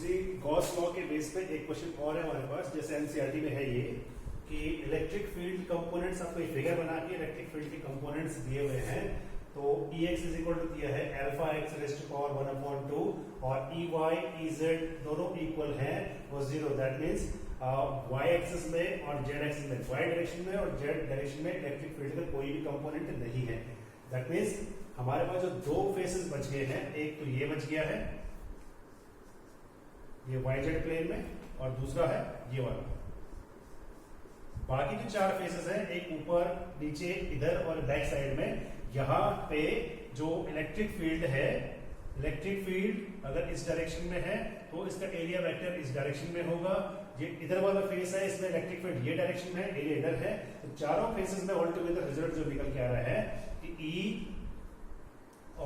इसी Gauss law के base पे एक क्वेश्चन और है हमारे पास, जैसे एनसीईआरटी में है ये कि इलेक्ट्रिक फील्ड कंपोनेंट्स, आपको एक फिगर बना के इलेक्ट्रिक फील्ड के कंपोनेंट्स दिए हुए हैं। तो Ex इज इक्वल टू दिया है alpha x raise to power 1/2 और Ey Ez दोनों इक्वल हैं वो 0। दैट मींस y एक्सिस में और z एक्सिस में, y डायरेक्शन में और z डायरेक्शन में इलेक्ट्रिक फील्ड का कोई भी कंपोनेंट नहीं है। दैट मींस हमारे पास जो दो फेसेस बच गए हैं, एक तो ये बच गया है ये yz प्लेन में और दूसरा है ये वाला। बाकी जो चार फेसेस हैं, एक ऊपर नीचे इधर और बैक साइड में, यहाँ पे जो इलेक्ट्रिक फील्ड है, इलेक्ट्रिक फील्ड अगर इस डायरेक्शन में है तो इसका एरिया वेक्टर इस डायरेक्शन में होगा। ये इधर वाला फेस है, इसमें इलेक्ट्रिक फील्ड ये डायरेक्शन में है, एरिया इधर है। तो चारों फेसेस में ऑल टुगेदर रिजल्ट जो निकल के आ रहा है कि E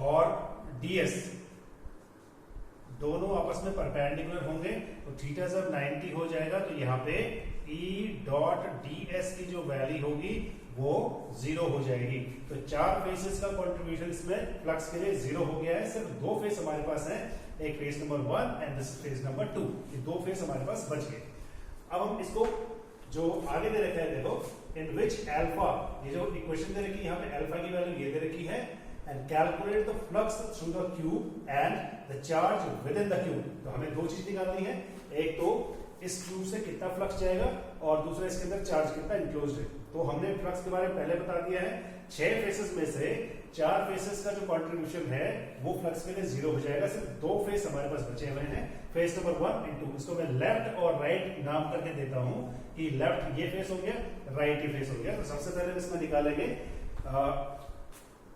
और ds दोनों आपस में परपेंडिकुलर होंगे। तो थीटा जब 90 हो जाएगा तो यहाँ पे E डॉट ds की जो वैल्यू होगी वो 0 हो जाएगी। तो चार फेसेस का कंट्रीब्यूशन इसमें फ्लक्स के लिए 0 हो गया है। सिर्फ दो फेस हमारे पास है, एक face number 1 and this face number 2। ये दो फेस हमारे पास बच गए। अब हम इसको जो आगे दे रखा है, देखो इन विच अल्फा, ये जो इक्वेशन दे रखी है यहाँ पे अल्फा की वैल्यू ये दे रखी है, and calculate the flux through the cube and the charge with in the cube. तो हमें दो चीज निकालनी है, एक तो इस क्यूब से कितना फ्लक्स जाएगा और दूसरा इसके अंदर चार्ज कितना इंक्लोज्ड है। तो हमने फ्लक्स के बारे में पहले बता दिया है, 6 फेसेस में से 4 फेसेस का जो कंट्रीब्यूशन है वो फ्लक्स के लिए 0 हो जाएगा। सिर्फ दो फेस हमारे पास बचे हुए हैं, फेस नंबर 1 एंड 2। इसको मैं लेफ्ट और राइट नाम करके देता हूं कि लेफ्ट ये फेस हो गया, राइट ये फेस हो गया। तो सबसे पहले इसमें निकालेंगे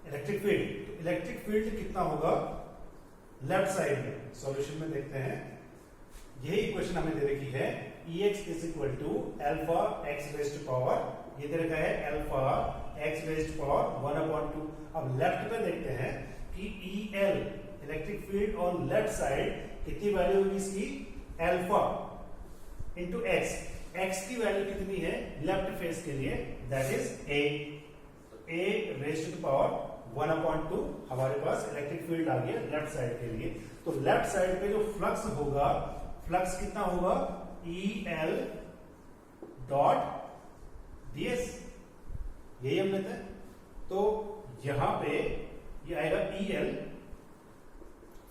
इलेक्ट्रिक फील्ड। इलेक्ट्रिक फील्ड कितना होगा लेफ्ट साइड में, सॉल्यूशन में देखते हैं। यही इक्वेशन हमें दे रखी है, Ex is equal to alpha x raise to power, ये दे रखा है alpha x raise to power 1/2। अब लेफ्ट पे देखते हैं कि EL electric field on left side कितनी वैल्यू होगी इसकी, अल्फा इनटू एक्स। एक्स की वैल्यू कितनी है लेफ्ट फेस के लिए, दैट इज A। तो A रेज़ टू पावर 1/2 हमारे पास इलेक्ट्रिक फील्ड आ गया लेफ्ट साइड के लिए। तो लेफ्ट साइड पे जो फ्लक्स होगा, फ्लक्स कितना होगा EL डॉट ds, यही हम लेते हैं। तो यहां पे ये आएगा EL,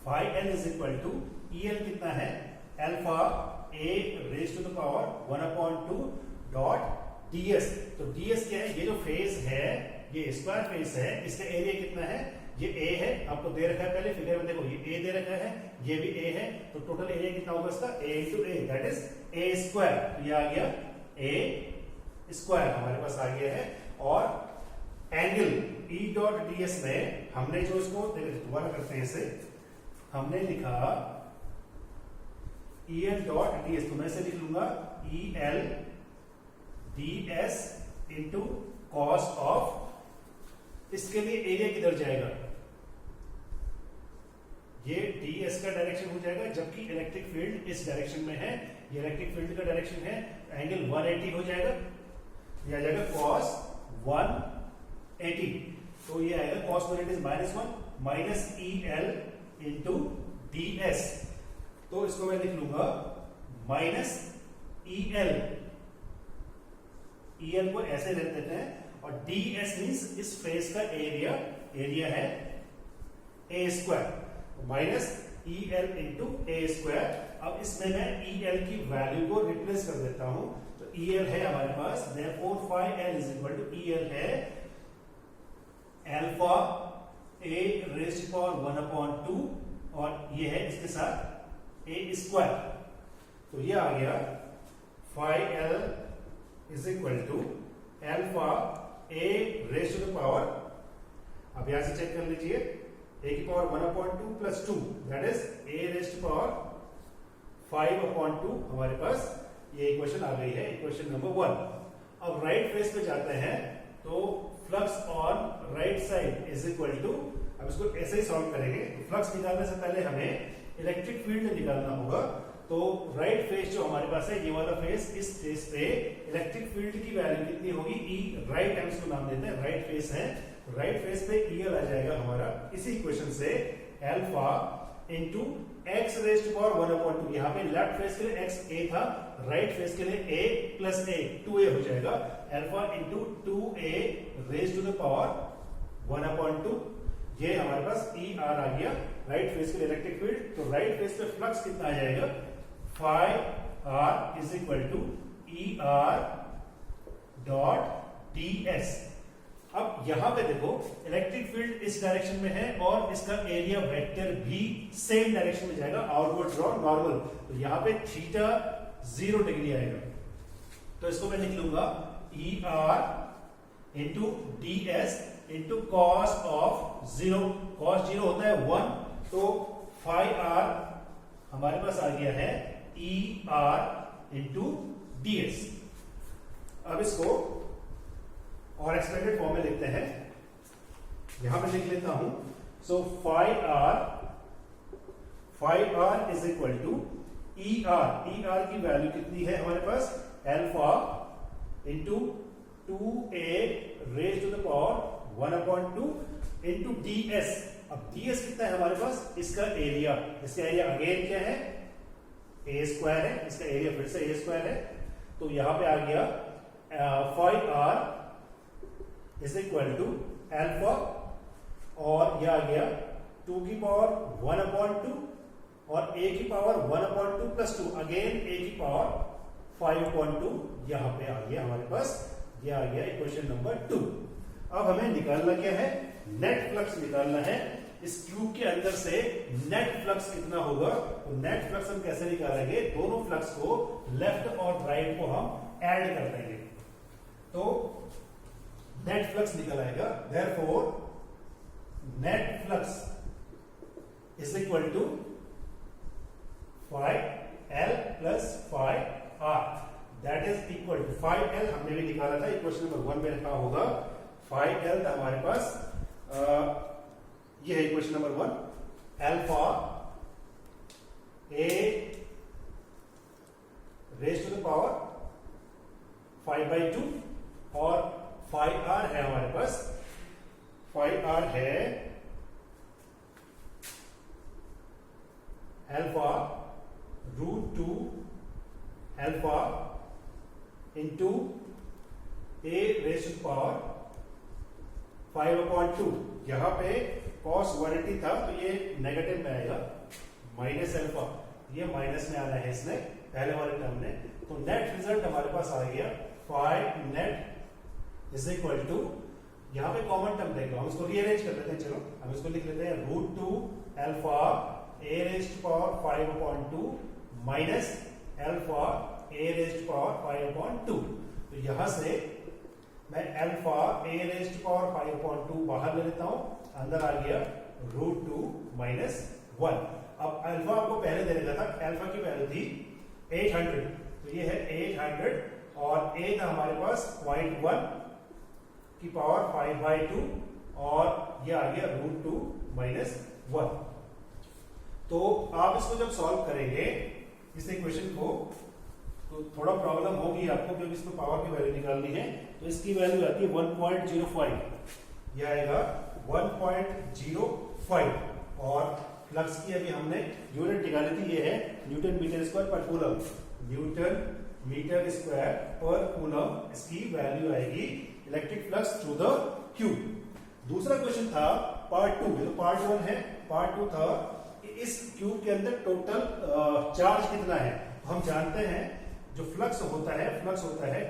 phi L is equal to EL कितना है alpha A raise to the power 1/2 dot ds। तो ds क्या है, ये जो फेस है ये स्क्वायर फेस है, इसका एरिया कितना है, ये A है, आपको दे रखा है पहले फिगर में, देखो ये A दे रखा है, ये भी A है। तो टोटल एरिया कितना होगा इसका, A into A, that is A square. तो ये आ गया A स्क्वायर हमारे पास आ गया है। और एंगल E डॉट ds में हमने जो इसको दोबारा करते हैं, इसे हमने लिखा EL डॉट ds, तो मैं इसे लिख लूंगा EL ds into cos of, इसके लिए एरिया किधर जाएगा, ये ds का डायरेक्शन हो जाएगा, जबकि इलेक्ट्रिक फील्ड इस डायरेक्शन में है, ये इलेक्ट्रिक फील्ड का डायरेक्शन है, एंगल 180 हो जाएगा, ये आ जाएगा cos 180। तो ये आएगा cos 180 -1 minus EL into ds। तो इसको मैं लिख लूंगा माइनस EL को ऐसे लिख देते हैं, और ds मींस इस फेस का एरिया, एरिया है A square minus EL into A square. अब इसमें मैं EL की वैल्यू को रिप्लेस कर देता हूं। तो EL है हमारे पास, therefore phi L is equal to EL है alpha A raise to power 1/2 और ये है इसके साथ A स्क्वायर। तो ये आ गया phi L is equal to alpha A raise to the power, अब यहां से चेक कर लीजिए, A की power 1/2 plus 2, that is A raise to power 5/2 हमारे पास ये इक्वेशन आ गई है, इक्वेशन नंबर 1। अब राइट फेस पे जाते हैं, तो flux on right side is equal to, अब इसको ऐसे ही सॉल्व करेंगे। तो फ्लक्स निकालने से पहले हमें इलेक्ट्रिक फील्ड निकालना होगा। तो राइट फेस जो हमारे पास है, ये वाला फेस, इस फेस पे इलेक्ट्रिक फील्ड की वैल्यू कितनी होगी, E राइट टाइम्स को नाम देते हैं, राइट फेस है, राइट फेस पे EL आ जाएगा हमारा इसी इक्वेशन से alpha into x raised power 1/2। यहाँ पे लेफ्ट फेस के लिए एक्स ए था, राइट फेस के लिए ए प्लस ए 2a हो जाएगा, alpha into 2a raise to the power 1/2। ये हमारे पास ई आर आ गया राइट फेस के लिए इलेक्ट्रिक फील्ड। तो राइट फेस पे फ्लक्स कितना आ जाएगा, phi R is equal to E R dot D S. अब यहां पे देखो इलेक्ट्रिक फील्ड इस डायरेक्शन में है और इसका एरिया वेक्टर भी सेम डायरेक्शन में जाएगा, आउटवर्ड ड्रॉ नॉर्मल। तो यहां पे थीटा 0 डिग्री आएगा, तो इसको मैं लिख लूंगा E R into D S into cos of 0। Cos 0 होता है 1, तो फाई आर हमारे पास आ गया है E R into D S. अब इसको और एक्सपेंडेड फॉर्म में लिखते हैं, यहां पे लिख लेता हूं। So phi R is equal to E R. E R की वैल्यू कितनी है हमारे पास, alpha into 2a raise to the power 1/2 into D S. अब डी एस कितना है हमारे पास, इसका एरिया अगेन क्या है, ए स्क्वायर है, इसका एरिया फिर से ए स्क्वायर है। तो यहां पे आ गया phi R is equal to alpha और यह आ गया 2 की पावर 1/2 और a की पावर 1/2 प्लस 2 अगेन a की पावर 5/2। यहां पे आ गया हमारे पास, यह आ गया इक्वेशन नंबर 2। अब हमें निकालना क्या है, नेट फ्लक्स निकालना है। इस क्यूब के अंदर से नेट फ्लक्स कितना होगा, तो नेट फ्लक्स हम कैसे निकालेंगे, दोनों फ्लक्स को लेफ्ट और राइट को हम ऐड कर देंगे तो नेट फ्लक्स निकल आएगा। Therefore net flux is equal to phi L plus phi R, that is equal to phi L हमने भी निकाला था, इक्वेशन नंबर 1 में लिखा होगा। फाई एल था हमारे पास, ये है equation number 1, alpha A raise to the power 5/2 और फाई आर है हमारे पास, फाई आर है alpha √2 alpha into A raise to power 5/2। यहां पे cos 180 था तो ये नेगेटिव में आएगा, माइनस अल्फा, ये माइनस में आना है इसने पहले वाले टर्म में। तो नेट रिजल्ट हमारे पास आ गया phi net is equal to, यहां पे कॉमन टर्म देगा, हम इसको रीअरेंज कर लेते हैं। चलो हम इसको लिख लेते हैं √2 alpha A raise to power 5/2 minus alpha A raise to power 5/2। तो यहां से मैं alpha A raise to power 5/2 बाहर ले लेता हूं, अंदर आ गया √2 माइनस 1। अब अल्फा आपको पहले दे रखा था, अल्फा की वैल्यू थी 800, तो ये है 800 और ए था हमारे पास 0.1 की पावर 5/2 और ये आ गया √2 माइनस 1। तो आप इसको जब सॉल्व करेंगे इस इक्वेशन को, तो थोड़ा प्रॉब्लम होगी आपको क्योंकि इसमें पावर की वैल्यू निकालनी है। तो इसकी वैल्यू आती है 1.05, यह आएगा 1.05 और फ्लक्स की अभी हमने यूनिट निकाली थी, ये है न्यूटन मीटर स्क्वायर पर कूलम, न्यूटन मीटर स्क्वायर पर कूलम इसकी वैल्यू आएगी electric flux through the cube. दूसरा क्वेश्चन था पार्ट 2, ये तो पार्ट 1 है, पार्ट 2 था कि इस क्यूब के अंदर टोटल चार्ज कितना है। हम जानते हैं जो फ्लक्स होता है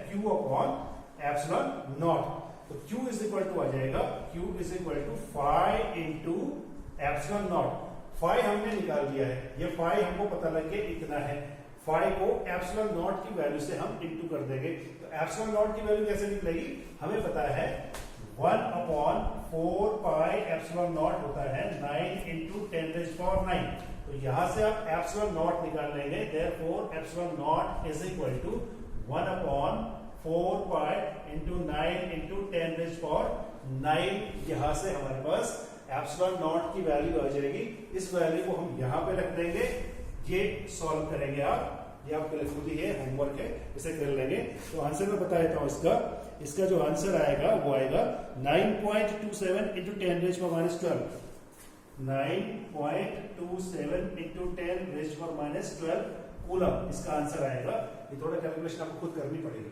Q अपॉन एप्सिलॉन नॉट। तो Q इज इक्वल टू आ जाएगा, Q is equal to phi into epsilon not. Phi हमने निकाल दिया है, ये फाई हमको पता लग गया इतना है, फाई को एप्सिलॉन नॉट की वैल्यू से हम इंटू कर देंगे। तो एप्सिलॉन नॉट की वैल्यू कैसे निकलेगी, हमें पता है 1/4 पाई एप्सिलॉन नॉट होता है 9 इंटू 10⁹9। तो यहां से आप एप्सिलॉन नॉट निकाल लेंगे, therefore epsilon not is equal to 1/4 pi into 9 into 10⁹9। यहां से हमारे पास एप्सिलॉन नॉट की वैल्यू आ जाएगी। इस वैल्यू को हम यहां पे रख देंगे, ये सॉल्व करेंगे आप, ये आपके लिए खुद ही है, होमवर्क है, इसे कर लेंगे। तो आंसर मैं बता देता हूं इसका जो आंसर आएगा वो आएगा 9.27 into 10⁻12। 9.27 into 10 raise to power -12 coulomb इसका आंसर आएगा। ये थोड़ा कैलकुलेशन आपको खुद करनी पड़ेगी।